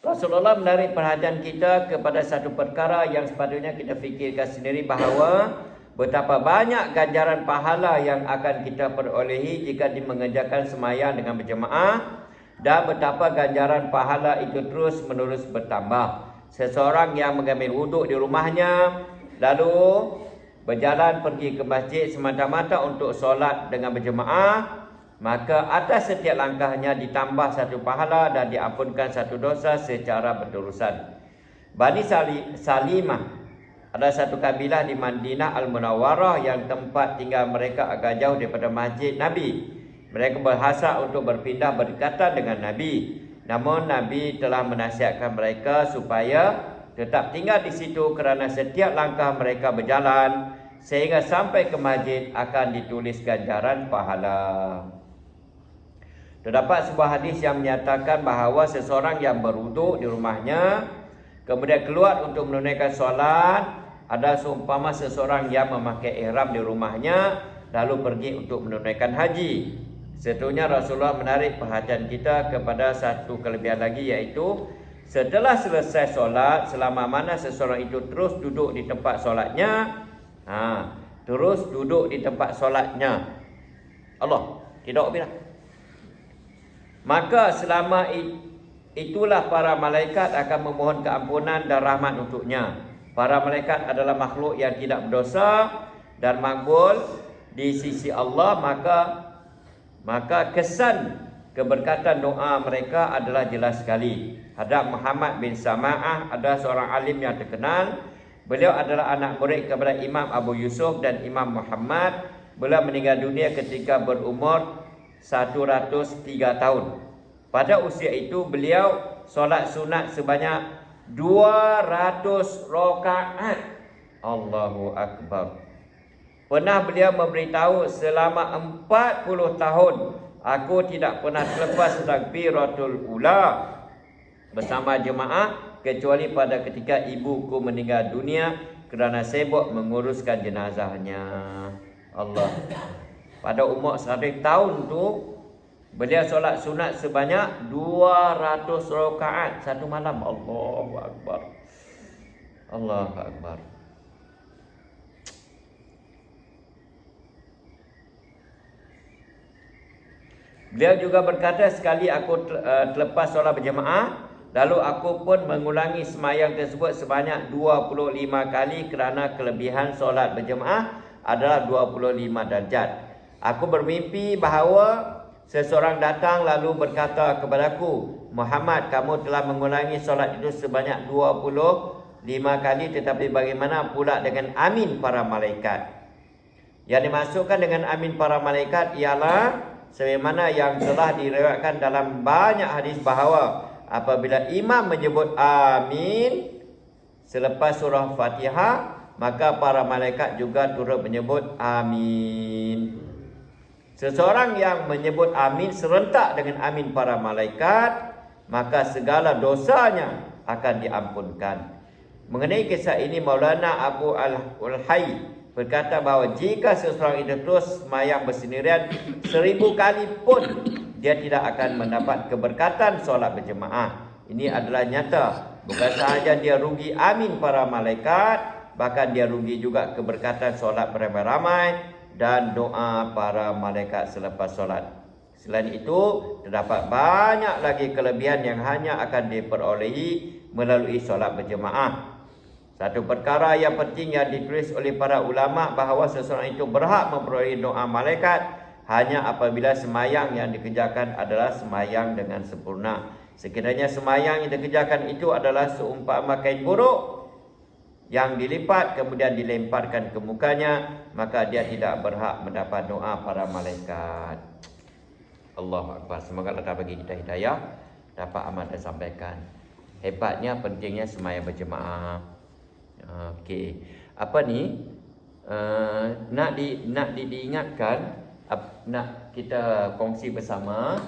Rasulullah menarik perhatian kita kepada satu perkara yang sepatutnya kita fikirkan sendiri, bahawa betapa banyak ganjaran pahala yang akan kita perolehi jika mengerjakan sembahyang dengan berjemaah, dan betapa ganjaran pahala itu terus menerus bertambah. Seseorang yang mengambil wuduk di rumahnya lalu berjalan pergi ke masjid semata-mata untuk solat dengan berjemaah, maka atas setiap langkahnya ditambah satu pahala dan diampunkan satu dosa secara berterusan. Bani Salimah ada satu kabilah di Madinah Al-Munawwarah yang tempat tinggal mereka agak jauh daripada masjid Nabi. Mereka berhasrat untuk berpindah berdekatan dengan Nabi. Namun Nabi telah menasihatkan mereka supaya tetap tinggal di situ kerana setiap langkah mereka berjalan sehingga sampai ke masjid akan ditulis ganjaran pahala. Terdapat sebuah hadis yang menyatakan bahawa seseorang yang berwuduk di rumahnya kemudian keluar untuk menunaikan solat ada seumpama seseorang yang memakai ihram di rumahnya lalu pergi untuk menunaikan haji. Seterusnya Rasulullah menarik perhatian kita kepada satu kelebihan lagi, iaitu setelah selesai solat, selama mana seseorang itu terus duduk di tempat solatnya, terus duduk di tempat solatnya, Allah tidak bila, maka selama itulah para malaikat akan memohon keampunan dan rahmat untuknya. Para malaikat adalah makhluk yang tidak berdosa dan makbul di sisi Allah, maka kesan keberkatan doa mereka adalah jelas sekali. Hadrat Muhammad bin Sama'ah adalah seorang alim yang terkenal. Beliau adalah anak murid kepada Imam Abu Yusuf dan Imam Muhammad. Beliau meninggal dunia ketika berumur 103 tahun. Pada usia itu beliau solat sunat sebanyak 200 rakaat. Allahu Akbar. Pernah beliau memberitahu, selama 40 tahun aku tidak pernah terlepas takbiratul ula bersama jemaah kecuali pada ketika ibuku meninggal dunia kerana sibuk menguruskan jenazahnya. Allah. Pada umur 100 tahun tu beliau solat sunat sebanyak 200 rakaat satu malam. Allahu Akbar. Allahu Akbar. Beliau juga berkata, sekali aku terlepas solat berjemaah, lalu aku pun mengulangi semayang tersebut sebanyak 25 kali kerana kelebihan solat berjemaah adalah 25 darjat. Aku bermimpi bahawa seseorang datang lalu berkata kepadaku, Muhammad, kamu telah mengulangi solat itu sebanyak 25 kali, tetapi bagaimana pula dengan amin para malaikat? Yang dimasukkan dengan amin para malaikat ialah sebagaimana yang telah diriwayatkan dalam banyak hadis bahawa apabila imam menyebut amin selepas surah Fatihah, maka para malaikat juga turut menyebut amin. Seseorang yang menyebut amin serentak dengan amin para malaikat, maka segala dosanya akan diampunkan. Mengenai kisah ini, Maulana Abu Al-Hayy berkata bahawa jika seseorang itu terus sembahyang bersendirian 1000 kali pun, dia tidak akan mendapat keberkatan solat berjemaah. Ini adalah nyata. Bukan sahaja dia rugi amin para malaikat, bahkan dia rugi juga keberkatan solat beramai-ramai dan doa para malaikat selepas solat. Selain itu, terdapat banyak lagi kelebihan yang hanya akan diperolehi melalui solat berjemaah. Satu perkara yang penting yang ditulis oleh para ulama bahawa seseorang itu berhak memperoleh doa malaikat hanya apabila semayang yang dikerjakan adalah semayang dengan sempurna. Sekiranya semayang yang dikerjakan itu adalah seumpama kain buruk yang dilipat kemudian dilemparkan ke mukanya, maka dia tidak berhak mendapat doa para malaikat. Allahu Akbar. Semoga Allah bagi kita hidayah, dapat amal dan sampaikan. Hebatnya, pentingnya semayang berjemaah. Okey, apa ni? Nak diingatkan, nak kita kongsi bersama.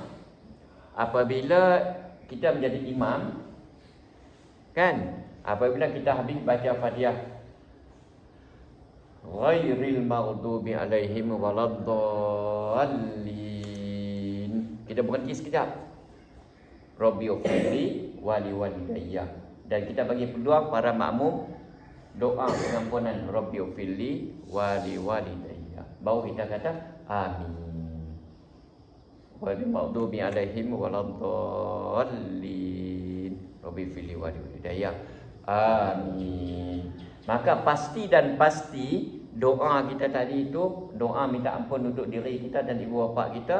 Apabila kita menjadi imam, kan? Apabila kita habis baca Fatihah, ghairil maghdubi alaihim waladdallin, kita berhenti sekejap. Rabbi ufirli wa liwalidayya. Dan kita bagi peluang para makmum doa pengampunan Rabbi ufilli wa liwalidayya. Baru kita kata amin. Wal maghdubi alaihim waladdallin. Rabbi ufilli wa liwalidayya. Amin. Maka pasti dan pasti doa kita tadi itu, doa minta ampun untuk diri kita dan ibu bapa kita,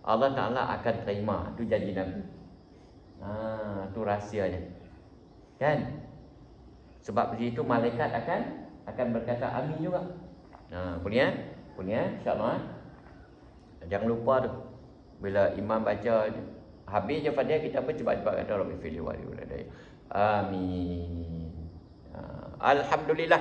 Allah Ta'ala akan terima. Itu janji Nabi. Itu rahsianya. Kan? Sebab begitu malaikat akan berkata amin juga. Punya insya-Allah. Jangan lupa tu. Bila imam baca habis je Fatihah, kita pun cepat-cepat kata Rabbi fili wa liwalidayya. Amin. Alhamdulillah.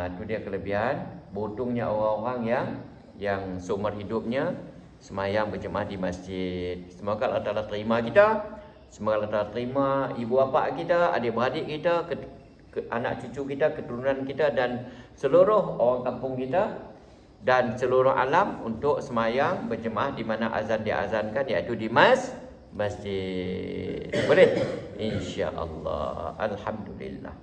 Itu dia kelebihan bodohnya orang-orang yang seumur hidupnya semayang berjemaah di masjid. Semoga Allah Ta'ala terima kita. Semoga Allah Ta'ala terima ibu bapa kita, adik-beradik kita, anak cucu kita, keturunan kita dan seluruh orang kampung kita dan seluruh alam untuk semayang berjemaah di mana azan diazankan, iaitu di masjid. Boleh? Insya-Allah. Alhamdulillah.